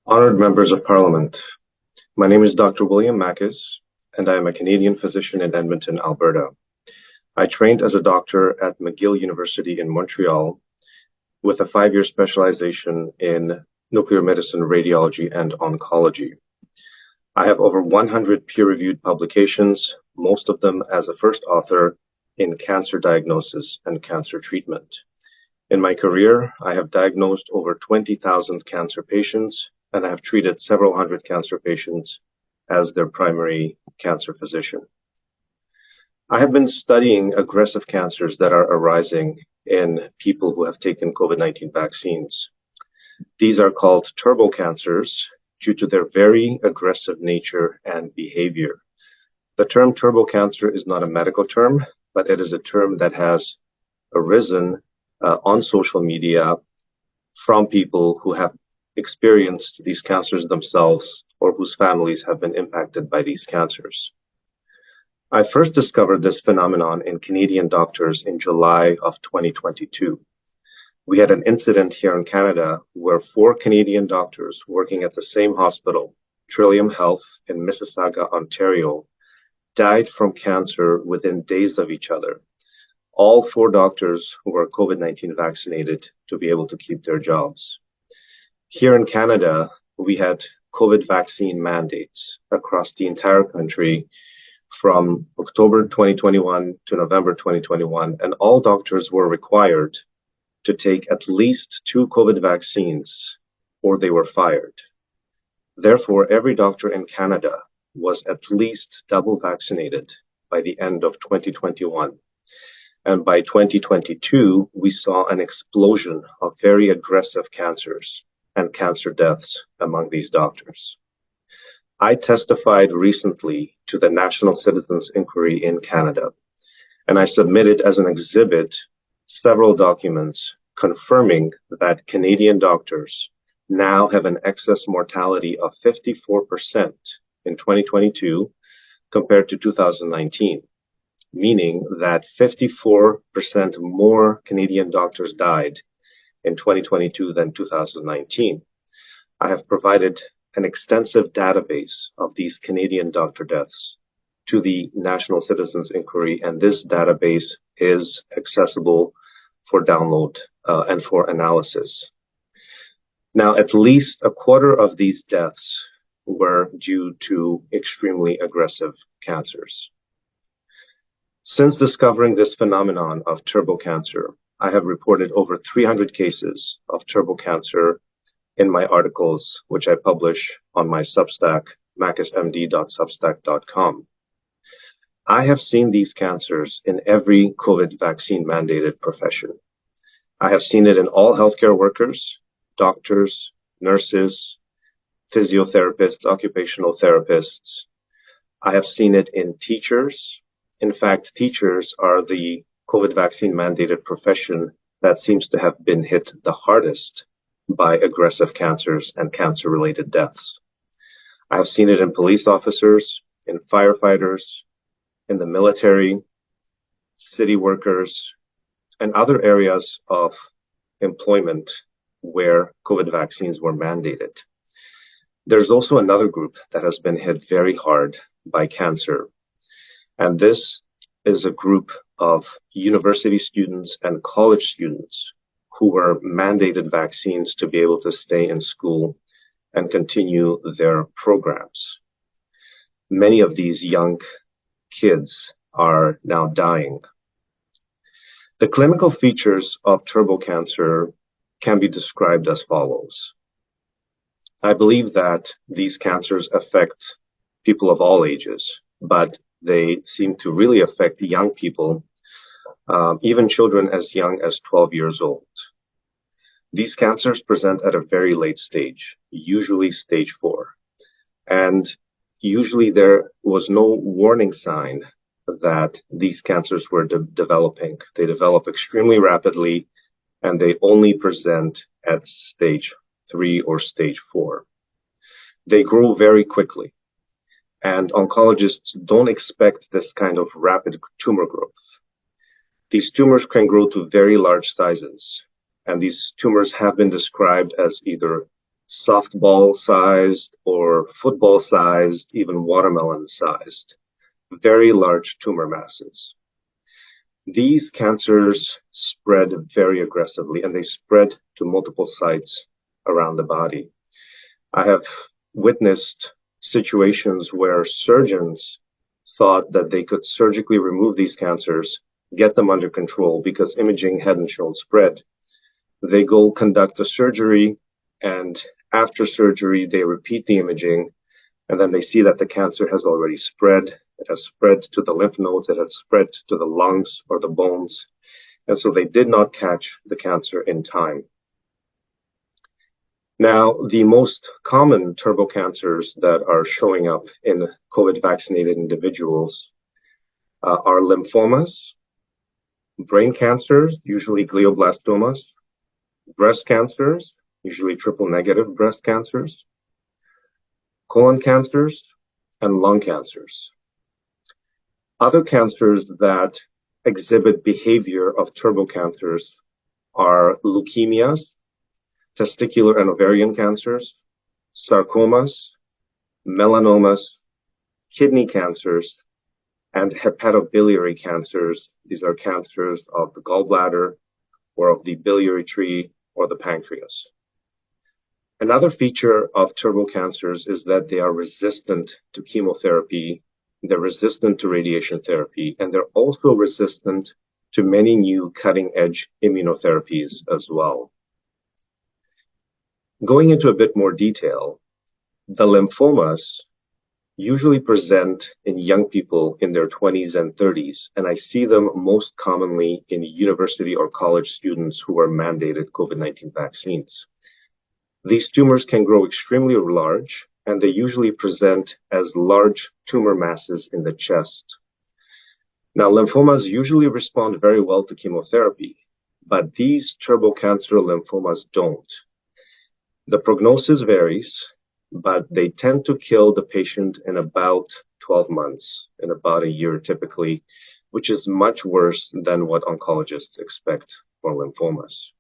Honored members of Parliament, my name is Dr. William Mackes, and I am a Canadian physician in Edmonton, Alberta. I trained as a doctor at McGill University in Montreal with a 5-year specialization in nuclear medicine, radiology, and oncology. I have over 100 peer-reviewed publications, most of them as a first author in cancer diagnosis and cancer treatment. In my career, I have diagnosed over 20,000 cancer patients, and I have treated several hundred cancer patients as their primary cancer physician. I have been studying aggressive cancers that are arising in people who have taken COVID-19 vaccines. These are called turbo cancers due to their very aggressive nature and behavior. The term turbo cancer is not a medical term, but it is a term that has arisen on social media from people who have experienced these cancers themselves or whose families have been impacted by these cancers. I first discovered this phenomenon in Canadian doctors in July of 2022. We had an incident here in Canada where 4 Canadian doctors working at the same hospital, Trillium Health in Mississauga, Ontario, died from cancer within days of each other. All 4 doctors who were COVID-19 vaccinated to be able to keep their jobs. Here in Canada, we had COVID vaccine mandates across the entire country from October 2021 to November 2021, and all doctors were required to take at least 2 COVID vaccines or they were fired. Therefore, every doctor in Canada was at least double vaccinated by the end of 2021. And by 2022, we saw an explosion of very aggressive cancers and cancer deaths among these doctors. I testified recently to the National Citizens Inquiry in Canada, and I submitted as an exhibit several documents confirming that Canadian doctors now have an excess mortality of 54% in 2022 compared to 2019, meaning that 54% more Canadian doctors died in 2022 than 2019. I have provided an extensive database of these Canadian doctor deaths to the National Citizens Inquiry, and this database is accessible for download and for analysis. Now, at least a quarter of these deaths were due to extremely aggressive cancers. Since discovering this phenomenon of turbo cancer, I have reported over 300 cases of turbo cancer in my articles, which I publish on my Substack, mackesmd.substack.com. I have seen these cancers in every COVID vaccine mandated profession. I have seen it in all healthcare workers, doctors, nurses, physiotherapists, occupational therapists. I have seen it in teachers. In fact, teachers are the COVID vaccine mandated profession that seems to have been hit the hardest by aggressive cancers and cancer-related deaths. I have seen it in police officers, in firefighters, in the military, city workers, and other areas of employment where COVID vaccines were mandated. There's also another group that has been hit very hard by cancer, and this is a group of university students and college students who were mandated vaccines to be able to stay in school and continue their programs. Many of these young kids are now dying. The clinical features of turbo cancer can be described as follows. I believe that these cancers affect people of all ages, but they seem to really affect young people, even children as young as 12 years old. These cancers present at a very late stage, usually stage 4. And usually there was no warning sign that these cancers were developing. They develop extremely rapidly, and they only present at stage 3 or stage 4. They grow very quickly, and oncologists don't expect this kind of rapid tumor growth. These tumors can grow to very large sizes, and these tumors have been described as either softball-sized or football-sized, even watermelon-sized, very large tumor masses. These cancers spread very aggressively, and they spread to multiple sites around the body. I have witnessed situations where surgeons thought that they could surgically remove these cancers, get them under control because imaging hadn't shown spread. They go conduct a surgery, and after surgery, they repeat the imaging, and then they see that the cancer has already spread. It has spread to the lymph nodes, it has spread to the lungs or the bones, and so they did not catch the cancer in time. Now, the most common turbocancers that are showing up in COVID-vaccinated individuals are lymphomas, brain cancers, usually glioblastomas, breast cancers, usually triple-negative breast cancers, colon cancers, and lung cancers. Other cancers that exhibit behavior of turbocancers are leukemias, testicular and ovarian cancers, sarcomas, melanomas, kidney cancers, and hepatobiliary cancers. These are cancers of the gallbladder or of the biliary tree or the pancreas. Another feature of turbocancers is that they are resistant to chemotherapy, they're resistant to radiation therapy, and they're also resistant to many new cutting-edge immunotherapies as well. Going into a bit more detail, the lymphomas usually present in young people in their 20s and 30s, and I see them most commonly in university or college students who are mandated COVID-19 vaccines. These tumors can grow extremely large, and they usually present as large tumor masses in the chest. Now, lymphomas usually respond very well to chemotherapy, but these turbocancer lymphomas don't. The prognosis varies, but they tend to kill the patient in about 12 months, in about a year typically, which is much worse than what oncologists expect for lymphomas.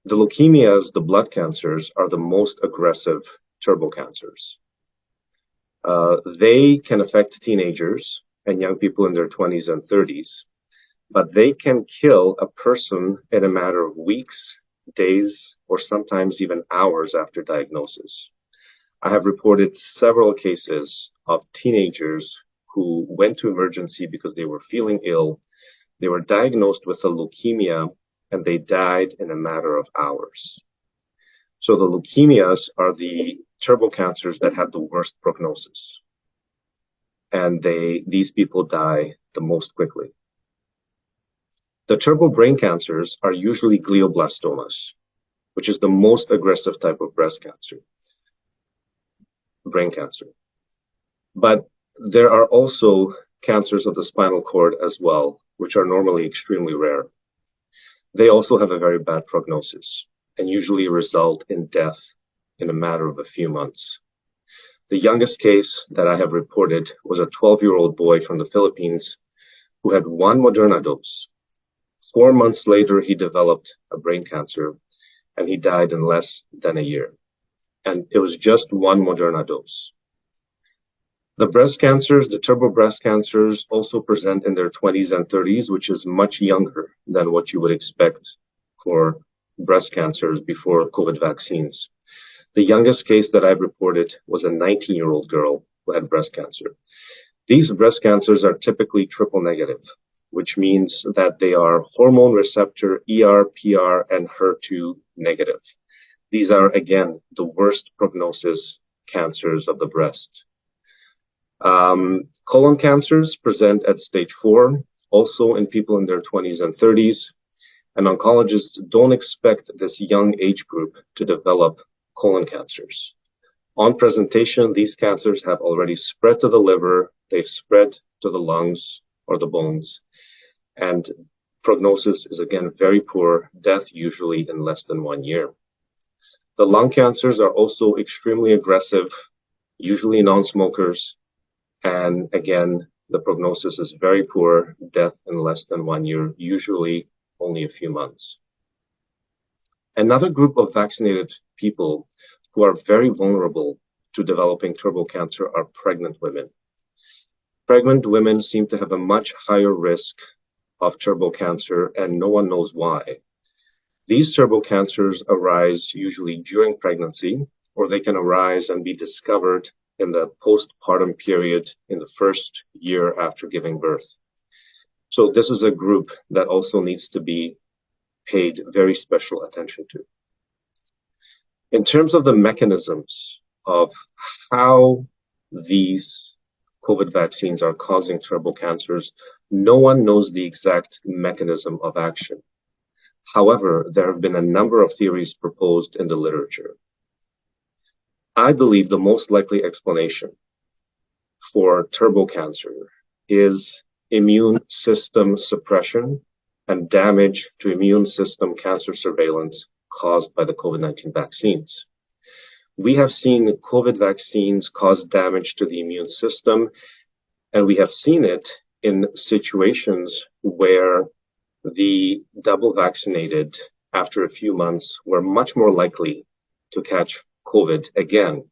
The leukemias, the blood cancers, are the most aggressive turbocancers. They can affect teenagers and young people in their 20s and 30s, but they can kill a person in a matter of weeks, days, or sometimes even hours after diagnosis. I have reported several cases of teenagers who went to emergency because they were feeling ill. They were diagnosed with a leukemia and they died in a matter of hours. So the leukemias are the turbocancers that have the worst prognosis. And these people die the most quickly. The turbo brain cancers are usually glioblastomas, which is the most aggressive type of breast cancer, brain cancer. But there are also cancers of the spinal cord as well, which are normally extremely rare. They also have a very bad prognosis and usually result in death in a matter of a few months. The youngest case that I have reported was a 12-year-old boy from the Philippines who had one Moderna dose. 4 months later, he developed a brain cancer and he died in less than a year. And it was just one Moderna dose. The breast cancers, the turbo breast cancers, also present in their 20s and 30s, which is much younger than what you would expect for breast cancers before COVID vaccines. The youngest case that I've reported was a 19-year-old girl who had breast cancer. These breast cancers are typically triple negative, which means that they are hormone receptor, ER, PR, and HER2 negative. These are, again, the worst prognosis cancers of the breast. Colon cancers present at stage 4, also in people in their 20s and 30s, and oncologists don't expect this young age group to develop colon cancers. On presentation, these cancers have already spread to the liver, they've spread to the lungs or the bones, and prognosis is again very poor, death usually in less than 1 year. The lung cancers are also extremely aggressive, usually non-smokers, and again, the prognosis is very poor, death in less than 1 year, usually only a few months. Another group of vaccinated people who are very vulnerable to developing turbo cancer are pregnant women. Pregnant women seem to have a much higher risk of turbo cancer, and no one knows why. These turbo cancers arise usually during pregnancy, or they can arise and be discovered in the postpartum period in the first year after giving birth. So this is a group that also needs to be paid very special attention to. In terms of the mechanisms of how these COVID vaccines are causing turbo cancers, no one knows the exact mechanism of action. However, there have been a number of theories proposed in the literature. I believe the most likely explanation for turbo cancer is immune system suppression and damage to immune system cancer surveillance caused by the COVID-19 vaccines. We have seen COVID vaccines cause damage to the immune system, and we have seen it in situations where the double vaccinated after a few months were much more likely to catch COVID again.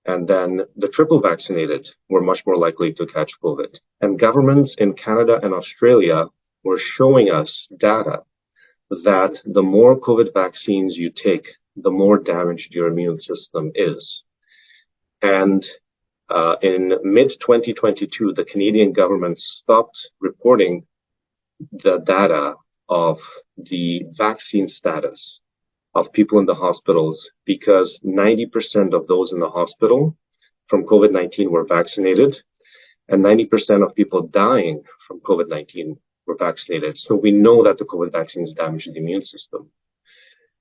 And then the triple vaccinated were much more likely to catch COVID. And governments in Canada and Australia were showing us data that the more COVID vaccines you take, the more damaged your immune system is. And in mid-2022, the Canadian government stopped reporting the data of the vaccine status of people in the hospitals because 90% of those in the hospital from COVID-19 were vaccinated, and 90% of people dying from COVID-19 were vaccinated. So we know that the COVID vaccines damage the immune system.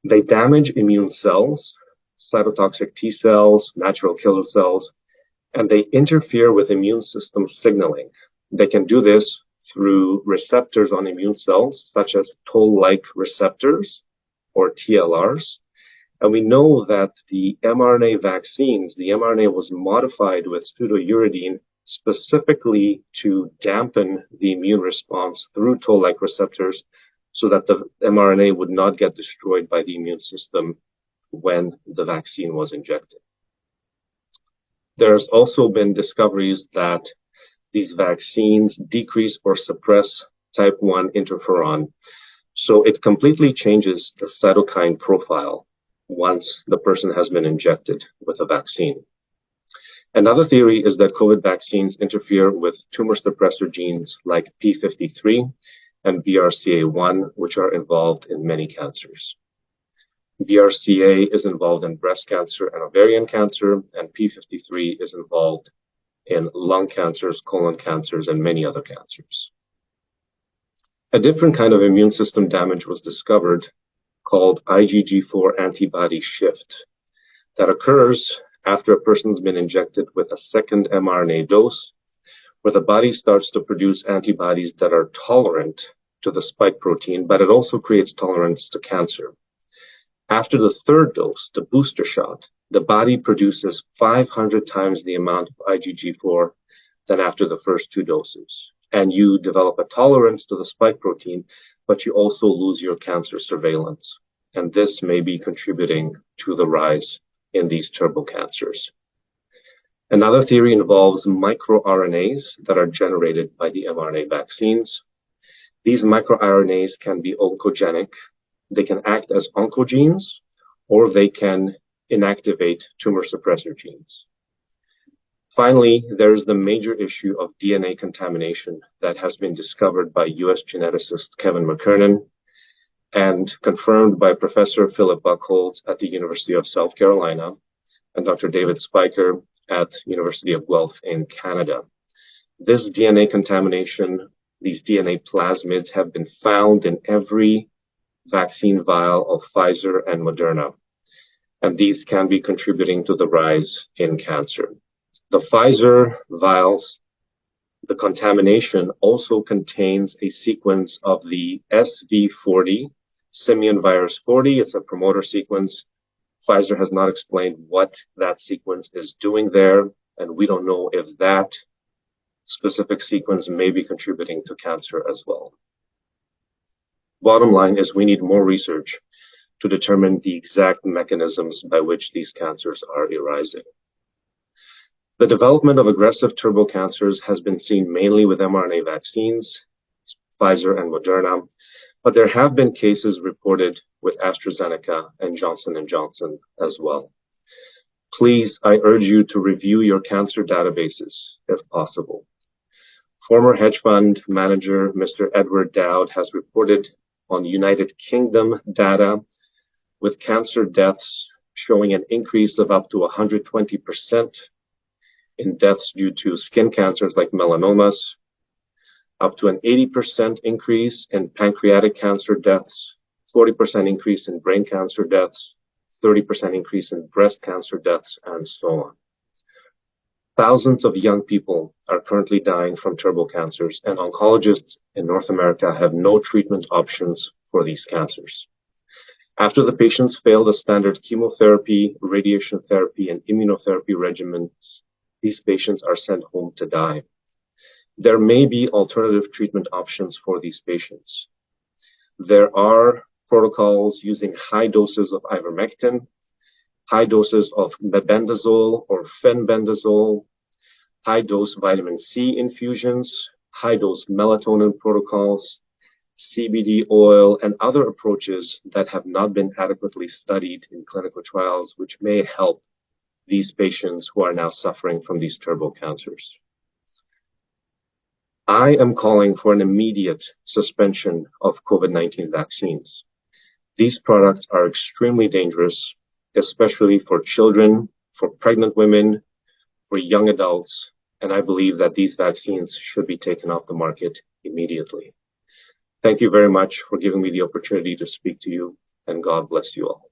They damage immune cells, cytotoxic T cells, natural killer cells, and they interfere with immune system signaling. They can do this through receptors on immune cells, such as toll-like receptors, or TLRs. And we know that the mRNA vaccines, the mRNA was modified with pseudouridine specifically to dampen the immune response through toll-like receptors so that the mRNA would not get destroyed by the immune system when the vaccine was injected. There's also been discoveries that these vaccines decrease or suppress type 1 interferon. So it completely changes the cytokine profile once the person has been injected with a vaccine. Another theory is that COVID vaccines interfere with tumor suppressor genes like p53 and BRCA1, which are involved in many cancers. BRCA is involved in breast cancer and ovarian cancer, and p53 is involved in lung cancers, colon cancers, and many other cancers. A different kind of immune system damage was discovered called IgG4 antibody shift that occurs after a person's been injected with a second mRNA dose, where the body starts to produce antibodies that are tolerant to the spike protein, but it also creates tolerance to cancer. After the third dose, the booster shot, the body produces 500 times the amount of IgG4 than after the first two doses. And you develop a tolerance to the spike protein, but you also lose your cancer surveillance. And this may be contributing to the rise in these turbo cancers. Another theory involves microRNAs that are generated by the mRNA vaccines. These microRNAs can be oncogenic. They can act as oncogenes, or they can inactivate tumor suppressor genes. Finally, there is the major issue of DNA contamination that has been discovered by U.S. geneticist Kevin McKernan and confirmed by Professor Philip Buchholz at the University of South Carolina and Dr. David Spiker at University of Guelph in Canada. This DNA contamination, these DNA plasmids have been found in every vaccine vial of Pfizer and Moderna, and these can be contributing to the rise in cancer. The Pfizer vials, the contamination also contains a sequence of the SV40, simian virus 40. It's a promoter sequence. Pfizer has not explained what that sequence is doing there, and we don't know if that specific sequence may be contributing to cancer as well. Bottom line is we need more research to determine the exact mechanisms by which these cancers are arising. The development of aggressive turbo cancers has been seen mainly with mRNA vaccines, Pfizer and Moderna, but there have been cases reported with AstraZeneca and Johnson & Johnson as well. Please, I urge you to review your cancer databases if possible. Former hedge fund manager Mr. Edward Dowd has reported on United Kingdom data with cancer deaths showing an increase of up to 120% in deaths due to skin cancers like melanomas, up to an 80% increase in pancreatic cancer deaths, 40% increase in brain cancer deaths, 30% increase in breast cancer deaths, and so on. Thousands of young people are currently dying from turbo cancers, and oncologists in North America have no treatment options for these cancers. After the patients fail the standard chemotherapy, radiation therapy, and immunotherapy regimens, these patients are sent home to die. There may be alternative treatment options for these patients. There are protocols using high doses of ivermectin, high doses of mebendazole or fenbendazole, high-dose vitamin C infusions, high-dose melatonin protocols, CBD oil, and other approaches that have not been adequately studied in clinical trials, which may help these patients who are now suffering from these turbo cancers. I am calling for an immediate suspension of COVID-19 vaccines. These products are extremely dangerous, especially for children, for pregnant women, for young adults, and I believe that these vaccines should be taken off the market immediately. Thank you very much for giving me the opportunity to speak to you, and God bless you all.